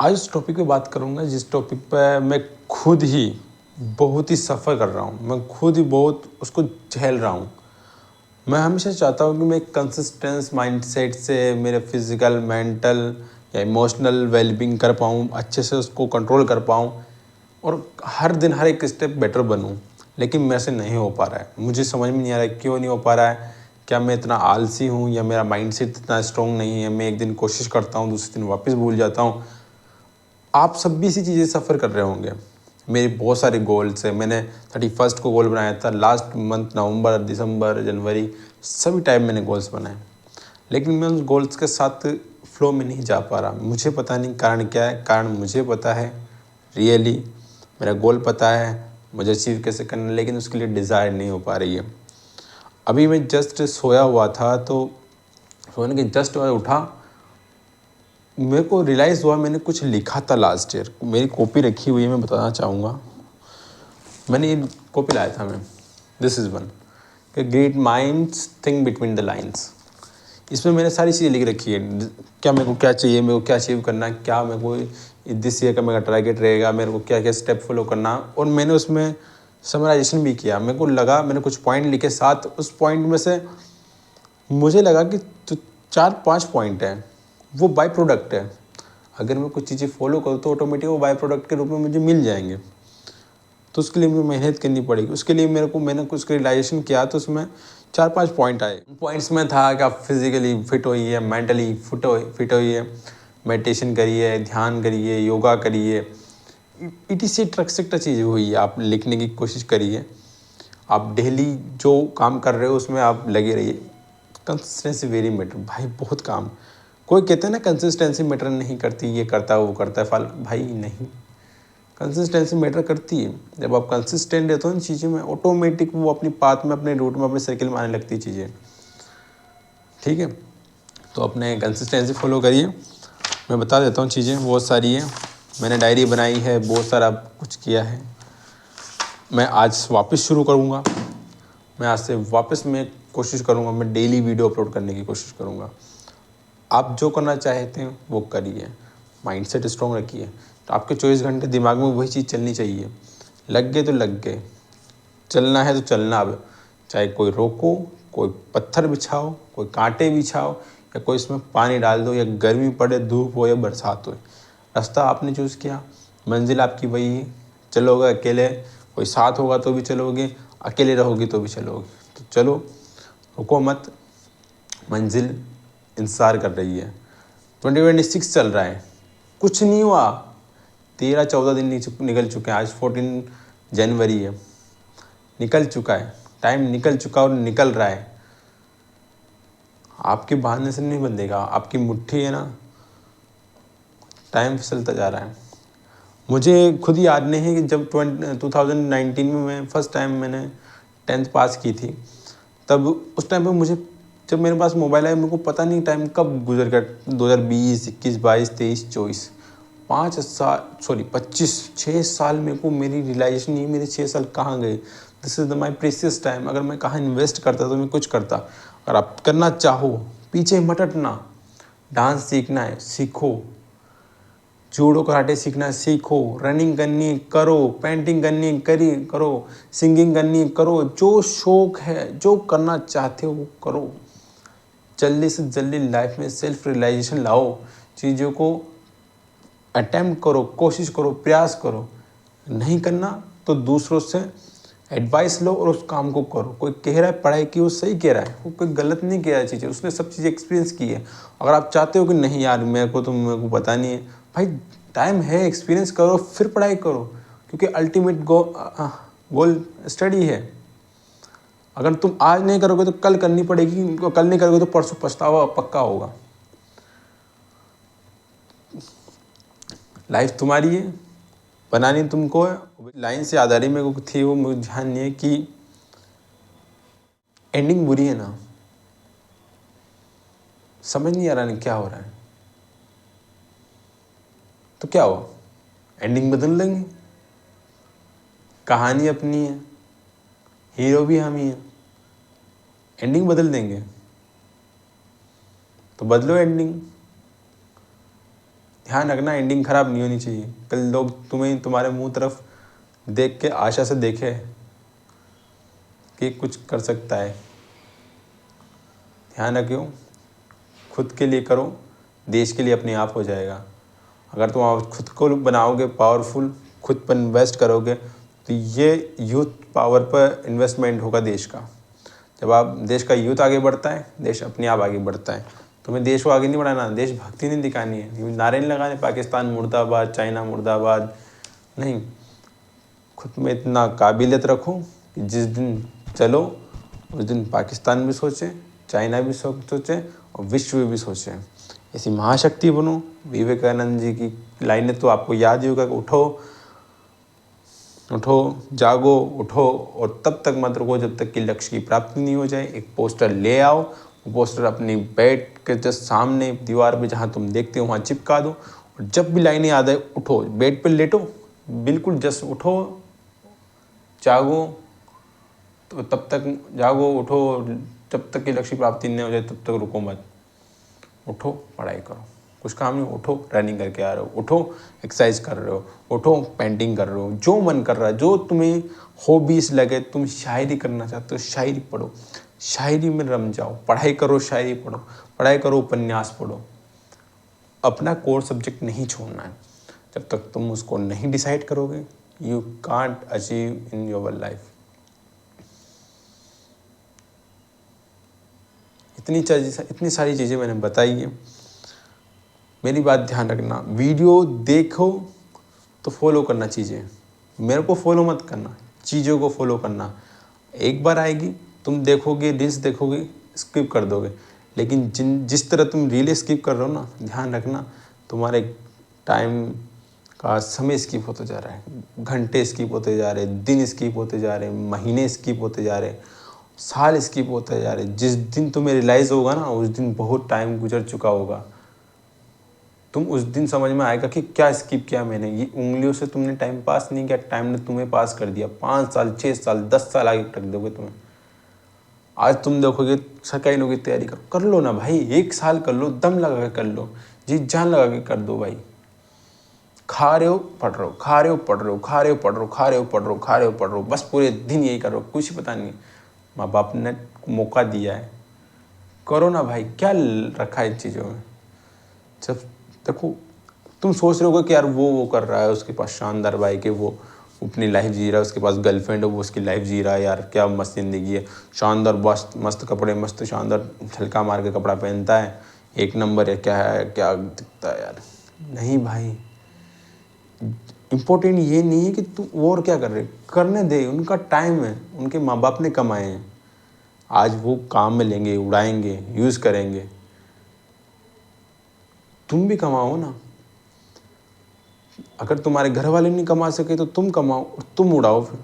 आज इस टॉपिक पे बात करूँगा जिस टॉपिक पे मैं खुद ही बहुत ही सफ़र कर रहा हूँ। मैं खुद ही बहुत उसको झेल रहा हूँ। मैं हमेशा चाहता हूँ कि मैं एक कंसिस्टेंस माइंडसेट से मेरे फिज़िकल, मेंटल या इमोशनल वेलबींग कर पाऊँ, अच्छे से उसको कंट्रोल कर पाऊँ और हर दिन हर एक स्टेप बेटर बनूँ। लेकिन मेरे से नहीं हो पा रहा है। मुझे समझ में नहीं आ रहा है क्यों नहीं हो पा रहा है। क्या मैं इतना आलसी हूँ या मेरा माइंडसेट इतना स्ट्रॉन्ग नहीं है। मैं एक दिन कोशिश करता हूँ, दूसरे दिन वापस भूल जाता हूँ। आप सब भी इसी चीज़ें सफ़र कर रहे होंगे। मेरे बहुत सारे गोल्स हैं। मैंने 31st को गोल बनाया था। लास्ट मंथ नवंबर, दिसंबर, जनवरी सभी टाइम मैंने गोल्स बनाए। लेकिन मैं उस गोल्स के साथ फ्लो में नहीं जा पा रहा। मुझे पता नहीं कारण क्या है। कारण मुझे पता है, रियली मेरा गोल पता है मुझे अचीव कैसे करना है, लेकिन उसके लिए डिज़ायर नहीं हो पा रही है। अभी मैं जस्ट सोया हुआ था, तो सोने के जस्ट मैं उठा, मेरे को रियलाइज़ हुआ मैंने कुछ लिखा था लास्ट ईयर। मेरी कॉपी रखी हुई है, मैं बताना चाहूँगा। मैंने ये कॉपी लाया था मैं, दिस इज़ वन, कि great minds think between the lines. इसमें मैंने सारी चीज़ें लिख रखी है। क्या मेरे को क्या चाहिए, मेरे को क्या अचीव करना है, क्या मेरे को दिस ईयर का मेरा टारगेट रहेगा, मेरे को क्या क्या स्टेप फॉलो करना। और मैंने उसमें समराइजेशन भी किया। मेरे को लगा, मैंने कुछ पॉइंट लिखे, साथ उस पॉइंट में से मुझे लगा कि जो 4-5 पॉइंट हैं वो बाय प्रोडक्ट है। अगर मैं कुछ चीज़ें फॉलो करूँ तो ऑटोमेटिक वो बाय प्रोडक्ट के रूप में मुझे मिल जाएंगे। तो उसके लिए मुझे मेहनत करनी पड़ेगी। उसके लिए मैंने कुछ रियलाइजेशन किया, तो उसमें 4-5 पॉइंट आए। पॉइंट्स में था कि आप फिजिकली फिट होइए, मेंटली फिट होइए, मेडिटेशन करिए, ध्यान करिए, योगा करिए, इटीसी ट्रक से चीज़ें हुई। आप लिखने की कोशिश करिए, आप डेली जो काम कर रहे हो उसमें आप लगे रहिए। कंसिस्टेंसी वेरी मैटर भाई, बहुत काम। कोई कहते हैं ना कंसिस्टेंसी मैटर नहीं करती, ये करता है वो करता है फाल, भाई नहीं, कंसिस्टेंसी मैटर करती है। जब आप कंसिस्टेंट रहते हो इन चीज़ों में, ऑटोमेटिक वो अपनी पाथ में, अपने रूट में, अपने सर्किल में आने लगती चीज़ें। ठीक है, तो अपने कंसिस्टेंसी फॉलो करिए। मैं बता देता हूँ, चीज़ें बहुत सारी है। मैंने डायरी बनाई है, बहुत सारा कुछ किया है। मैं आज वापस शुरू करूँगा। मैं आज से वापस मैं कोशिश करूँगा, मैं डेली वीडियो अपलोड करने की कोशिश करूँगा। आप जो करना चाहते हैं वो करिए, माइंडसेट स्ट्रॉन्ग रखिए। तो आपके 24 घंटे दिमाग में वही चीज़ चलनी चाहिए। लग गए तो लग गए, चलना है तो चलना। अब चाहे कोई रोको, कोई पत्थर बिछाओ, कोई कांटे बिछाओ, या कोई इसमें पानी डाल दो, या गर्मी पड़े, धूप हो या बरसात हो, रास्ता आपने चूज़ किया, मंजिल आपकी वही है। चलोगे अकेले, कोई साथ होगा तो भी चलोगे, अकेले रहोगे तो भी चलोगे। तो चलो, रुको मत, मंजिल इंतज़ार कर रही है। 2026 चल रहा है, कुछ नहीं हुआ। 13-14 दिन निकल चुके हैं। आज 14 जनवरी है, निकल चुका है, टाइम निकल चुका और निकल रहा है। आपके बहाने से नहीं बंधेगा, आपकी मुट्ठी है ना, टाइम फिसलता जा रहा है। मुझे खुद याद नहीं है कि जब 2019 में मैं फर्स्ट टाइम मैंने 10th पास की थी, तब उस टाइम पे मुझे, जब मेरे पास मोबाइल आया, मेरे को पता नहीं टाइम कब गुजर गया। 2020, 21, 22, 23, 24, 5 साल, सॉरी 25, 6 साल मेरे को मेरी रियलाइजेशन नहीं, मेरे 6 साल कहाँ गए। This is the my precious time. अगर मैं कहाँ इन्वेस्ट करता तो मैं कुछ करता। अगर आप करना चाहो, पीछे मत हटना। डांस सीखना है, सीखो। जूडो कराटे सीखना है, सीखो। रनिंग करनी है, करो। पेंटिंग करनी है, करो। सिंगिंग करनी है, करो। जो शौक है, जो करना चाहते हो वो करो। जल्दी से जल्दी लाइफ में सेल्फ रियलाइजेशन लाओ। चीज़ों को अटेम्प्ट करो, कोशिश करो, प्रयास करो। नहीं करना तो दूसरों से एडवाइस लो और उस काम को करो। कोई कह रहा है पढ़ाई की, वो सही कह रहा है, वो कोई गलत नहीं कह रहा है चीज़ें, उसने सब चीज़ें एक्सपीरियंस की है। अगर आप चाहते हो कि नहीं यार मेरे को पता नहीं है, भाई टाइम है, एक्सपीरियंस करो फिर पढ़ाई करो। क्योंकि अल्टीमेट गोल स्टडी है। अगर तुम आज नहीं करोगे तो कल करनी पड़ेगी, कल नहीं करोगे तो परसों पछतावा पक्का होगा। लाइफ तुम्हारी है, बनानी तुमको है। लाइन से याद आ रही मेरे को थी, वो मुझे ध्यान नहीं है कि एंडिंग बुरी है ना, समझ नहीं आ रहा नहीं क्या हो रहा है। तो क्या हो, एंडिंग बदल लेंगे। कहानी अपनी है, हीरो भी हम ही हैं, एंडिंग बदल देंगे। तो बदलो एंडिंग। ध्यान रखना एंडिंग ख़राब नहीं होनी चाहिए। कल लोग तुम्हें तुम्हारे मुंह तरफ देख के आशा से देखे कि कुछ कर सकता है। ध्यान रखियो, खुद के लिए करो, देश के लिए अपने आप हो जाएगा। अगर तुम आप खुद को बनाओगे पावरफुल, खुद पर इन्वेस्ट करोगे, तो ये यूथ पावर पर इन्वेस्टमेंट होगा देश का। जब आप देश का यूथ आगे बढ़ता है, देश अपने आप आगे बढ़ता है। तुम्हें देश को आगे नहीं बढ़ाना, देशभक्ति नहीं दिखानी है, नारे नहीं लगाने पाकिस्तान मुर्दाबाद, चाइना मुर्दाबाद, नहीं। खुद में इतना काबिलियत रखो कि जिस दिन चलो उस दिन पाकिस्तान भी सोचे, चाइना भी सोचे और विश्व भी सोचे। ऐसी महाशक्ति बनो। विवेकानंद जी की लाइनें तो आपको याद ही होगा कि उठो उठो, जागो, उठो और तब तक मत रुको जब तक कि लक्ष्य की प्राप्ति नहीं हो जाए। एक पोस्टर ले आओ, वो पोस्टर अपनी बेड के जस्ट सामने दीवार पे जहाँ तुम देखते हो वहाँ चिपका दो, और जब भी लाइनें याद आए उठो, बेड पे लेटो, बिल्कुल जस्ट उठो, जागो, तो तब तक जागो, उठो, जब तक कि लक्ष्य प्राप्ति नहीं हो जाए तब तक रुको मत। उठो, पढ़ाई करो, कुछ काम नहीं, उठो, रनिंग करके आ रहे हो, उठो, एक्सरसाइज कर रहे हो, उठो, पेंटिंग कर रहे हो, जो मन कर रहा है, जो तुम्हें हॉबीज लगे, तुम शायरी करना चाहते हो, शायरी पढ़ो, शायरी में रम जाओ, पढ़ाई करो, शायरी पढ़ो, पढ़ाई करो, उपन्यास पढ़ो। अपना कोर सब्जेक्ट नहीं छोड़ना है। जब तक तुम उसको नहीं डिसाइड करोगे, you can't achieve in your life. इतनी सारी चीज़ें मैंने बताई हैं। मेरी बात ध्यान रखना, वीडियो देखो तो फॉलो करना चीज़ें, मेरे को फॉलो मत करना, चीज़ों को फॉलो करना। एक बार आएगी, तुम देखोगे, रील्स देखोगे, स्किप कर दोगे। लेकिन जिस तरह तुम रील स्किप कर रहे हो ना, ध्यान रखना तुम्हारे टाइम का समय स्किप होता जा रहा है, घंटे स्किप होते जा रहे, दिन स्किप होते जा रहे, महीने स्किप होते जा रहे, साल स्किप होते जा रहे। जिस दिन तुम्हें रियलाइज़ होगा ना, उस दिन बहुत टाइम गुजर चुका होगा। तुम उस दिन समझ में आएगा कि क्या स्किप किया मैंने। ये उंगलियों से तुमने टाइम पास नहीं किया, टाइम ने तुम्हें पास कर दिया। 5 साल, 6 साल, 10 साल आगे रख दोगे तुम्हें। आज तुम देखोगे सरकारी नौकरी की तैयारी कर लो ना भाई, 1 साल कर लो, दम लगा के कर लो, जी जान लगा के कर दो भाई। खा रहे हो पढ़ रहे हो, खा रहे हो पढ़ रहे हो, खा रहे हो पढ़ रहे हो, खा रहे हो पढ़ रहे हो, खा रहे हो पढ़ रहे हो, बस पूरे दिन यही करो, कुछ पता नहीं। माँ बाप ने मौका दिया है, करो ना भाई, क्या रखा है इन चीज़ों में। जब देखो तुम सोच रहे हो कि यार वो कर रहा है, उसके पास शानदार बाइक है, वो अपनी लाइफ जी रहा है, उसके पास गर्लफ्रेंड है, वो उसकी लाइफ जी रहा है, यार क्या मस्त ज़िंदगी है, शानदार मस्त कपड़े, मस्त शानदार झलका मार के कपड़ा पहनता है, एक नंबर है, क्या दिखता है यार। नहीं भाई, इम्पोर्टेंट ये नहीं है कि तू वो और क्या कर रहे, करने दे, उनका टाइम है, उनके माँ बाप ने कमाए हैं, आज वो काम में लेंगे, उड़ाएंगे, यूज़ करेंगे। तुम भी कमाओ ना। अगर तुम्हारे घर वाले नहीं कमा सके तो तुम कमाओ और तुम उड़ाओ। फिर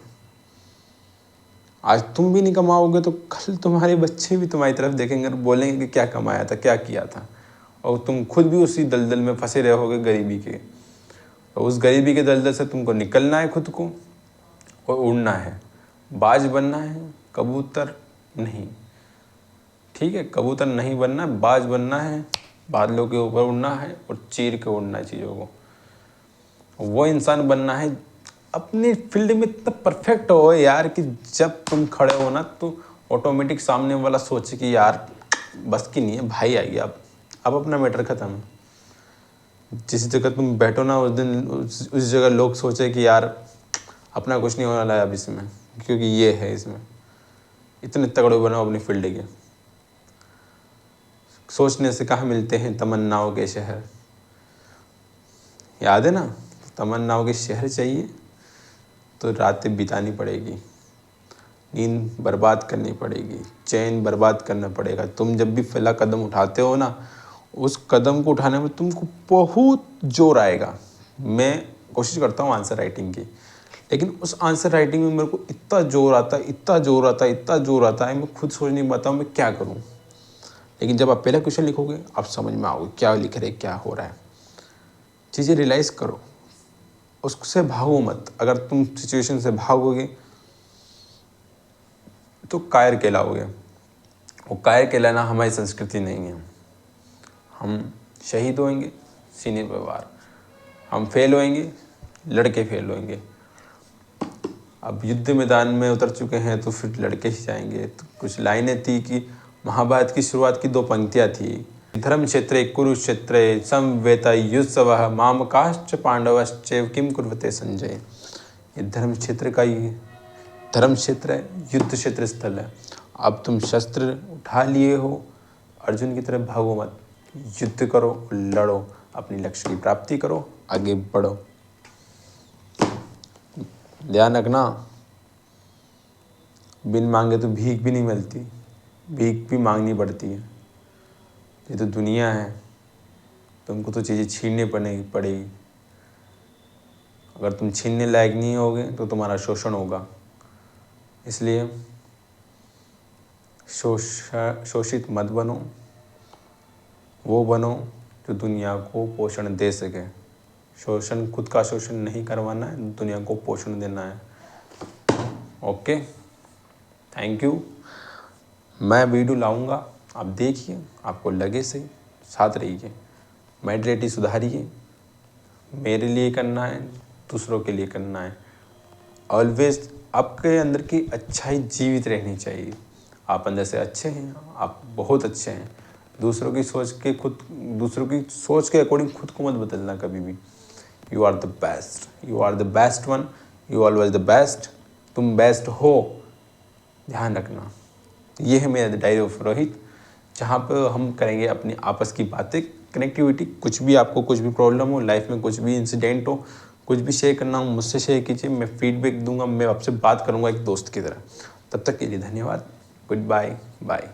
आज तुम भी नहीं कमाओगे तो कल तुम्हारे बच्चे भी तुम्हारी तरफ देखेंगे और बोलेंगे कि क्या कमाया था, क्या किया था, और तुम खुद भी उसी दलदल में फंसे रहोगे गरीबी के। और उस गरीबी के दलदल से तुमको निकलना है खुद को, और उड़ना है, बाज बनना है, कबूतर नहीं। ठीक है, कबूतर नहीं बनना, बाज बनना है, बादलों के ऊपर उड़ना है और चीर के उड़ना है चीज़ों को। वो इंसान बनना है अपनी फील्ड में इतना परफेक्ट हो यार कि जब तुम खड़े हो ना तो ऑटोमेटिक सामने वाला सोचे कि यार बस की नहीं है भाई, आइए अब अपना मैटर ख़त्म। जिस जगह तुम बैठो ना उस दिन उस जगह लोग सोचे कि यार अपना कुछ नहीं होने वाला है अब इसमें, क्योंकि ये है इसमें। इतने तगड़े बनाओ अपनी फील्ड के। सोचने से कहाँ मिलते हैं तमन्नाओं के शहर, याद है ना। तमन्नाओं के शहर चाहिए तो रातें बितानी पड़ेगी, नींद बर्बाद करनी पड़ेगी, चैन बर्बाद करना पड़ेगा। तुम जब भी पहला कदम उठाते हो ना, उस कदम को उठाने में तुमको बहुत जोर आएगा। मैं कोशिश करता हूँ आंसर राइटिंग की, लेकिन उस आंसर राइटिंग में मेरे को इतना जोर आता है, इतना जोर आता है, इतना जोर आता है, मैं खुद सोच नहीं पाता हूँ मैं क्या करूँ। लेकिन जब आप पहला क्वेश्चन लिखोगे आप समझ में आओगे क्या लिख रहे, क्या हो रहा है। चीज़ें रियलाइज़ करो, उससे भागो मत। अगर तुम सिचुएशन से भागोगे तो कायर कहलाओगे, और कायर कहलाना हमारी संस्कृति नहीं है। हम शहीद होंगे, सीनियर व्यवहार। हम फेल होएंगे, लड़के फेल होएंगे। अब युद्ध मैदान में उतर चुके हैं तो फिर लड़के ही जाएंगे। तो कुछ लाइनें थी कि महाभारत की शुरुआत की 2 पंक्तियाँ थी, धर्म क्षेत्रे कुरुक्षेत्रे समवेतायुत्सवः मामकाश्च पांडवश्चैव किम कुर्वते संजय। ये धर्म क्षेत्र का ही धर्म क्षेत्र है, युद्ध क्षेत्र स्थल है। अब तुम शस्त्र उठा लिए हो, अर्जुन की तरफ भागो मत, युद्ध करो, लड़ो, अपनी लक्ष्य की प्राप्ति करो, आगे बढ़ो। ध्यान रखना, बिन मांगे तो भीख भी नहीं मिलती, भीख भी मांगनी पड़ती है। ये तो दुनिया है, तुमको तो चीज़ें छीननी पड़ेगी। अगर तुम छीनने लायक नहीं होगे तो तुम्हारा शोषण होगा। इसलिए शोषित मत बनो, वो बनो जो दुनिया को पोषण दे सके। खुद का शोषण नहीं करवाना है, दुनिया को पोषण देना है। Okay, thank you. मैं वीडियो लाऊंगा, आप देखिए, आपको लगे सही, साथ रहिए, मेंटलिटी सुधारिए। मेरे लिए करना है, दूसरों के लिए करना है। ऑलवेज आपके अंदर की अच्छाई जीवित रहनी चाहिए। आप अंदर से अच्छे हैं, आप बहुत अच्छे हैं। दूसरों की सोच के अकॉर्डिंग खुद को मत बदलना कभी भी। You are the best, you are the best one, you always the best. तुम बेस्ट हो, ध्यान रखना। ये है मेरा डायरी ऑफ रोहित, जहाँ पर हम करेंगे अपनी आपस की बातें, कनेक्टिविटी। कुछ भी आपको कुछ भी प्रॉब्लम हो लाइफ में, कुछ भी इंसिडेंट हो, कुछ भी शेयर करना हो मुझसे शेयर कीजिए, मैं फीडबैक दूंगा, मैं आपसे बात करूंगा एक दोस्त की तरह। तब तक के लिए धन्यवाद, गुड बाय, बाय।